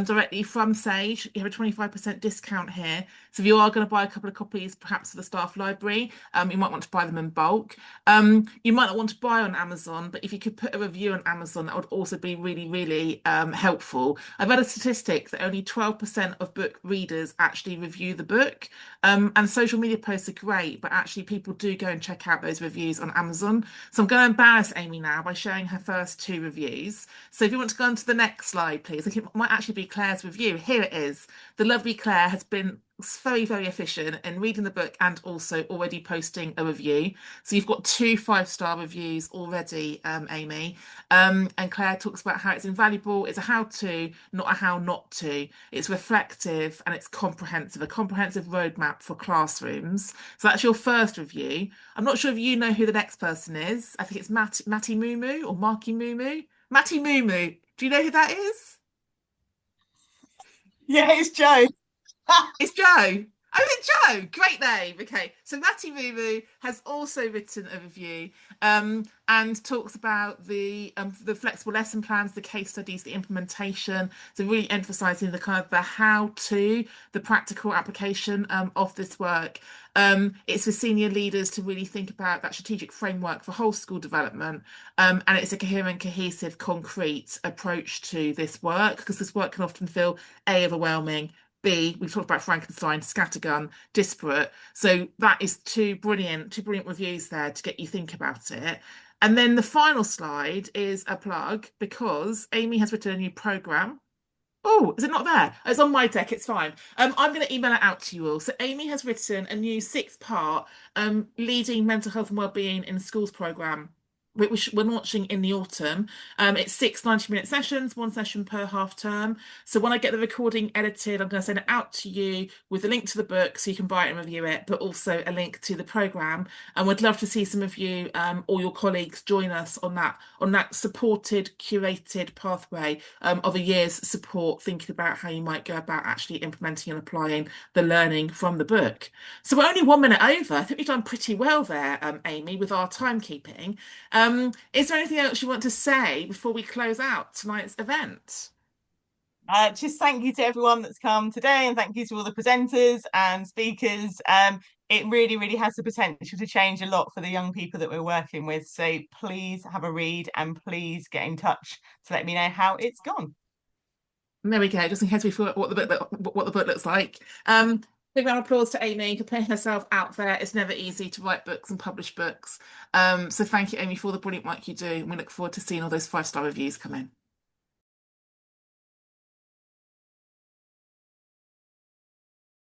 directly from Sage. You have a 25% discount here. So if you are going to buy a couple of copies, perhaps for the staff library, you might want to buy them in bulk. You might not want to buy on Amazon, but if you could put a review on Amazon, that would also be really, really helpful. I've read a statistic that only 12% of book readers actually review the book. And social media posts are great, but actually people do go and check out those reviews on Amazon. So I'm going to embarrass Amy now by showing her first two reviews. So if you want to go on to the next slide, please. I think it might actually be Claire's review. Here it is. The lovely Claire has been very, very efficient in reading the book and also already posting a review. So you've got 2 5-star reviews already, Amy. And Claire talks about how it's invaluable. It's a how-to, not a how not to. It's reflective and it's comprehensive, a comprehensive roadmap for classrooms. So that's your first review. I'm not sure if you know who the next person is. I think it's Matty Moo or Marky Moo. Matty Moo. Do you know who that is? Yeah, it's Joe. It's Joe. Oh, it's Joe. Great name. Okay, so Matty Moo has also written a review and talks about the flexible lesson plans, the case studies, the implementation. So really emphasising the kind of the how to, the practical application of this work. It's for senior leaders to really think about that strategic framework for whole school development. And it's a coherent, cohesive, concrete approach to this work because this work can often feel overwhelming. B, we've talked about Frankenstein, scattergun, disparate. So that is two brilliant reviews there to get you think about it. And then the final slide is a plug because Amy has written a new program. Oh, is it not there? It's on my deck. It's fine. I'm going to email it out to you all. So Amy has written a new 6-part leading mental health and wellbeing in schools program, which we're launching in the autumn. It's 6 90-minute sessions, 1 session per half term. So when I get the recording edited, I'm going to send it out to you with a link to the book so you can buy it and review it, but also a link to the programme. And we'd love to see some of you or your colleagues join us on that supported, curated pathway of a year's support, thinking about how you might go about actually implementing and applying the learning from the book. So we're only 1 minute over. I think we've done pretty well there, Amy, with our timekeeping. Is there anything else you want to say before we close out tonight's event? Just thank you to everyone that's come today and thank you to all the presenters and speakers. It really, really has the potential to change a lot for the young people that we're working with. So please have a read and please get in touch to let me know how it's gone. There we go, just in case we forgot what the book looks like. Big round of applause to Amy for putting herself out there. It's never easy to write books and publish books. So thank you, Amy, for the brilliant work you do. And we look forward to seeing all those 5-star reviews come in.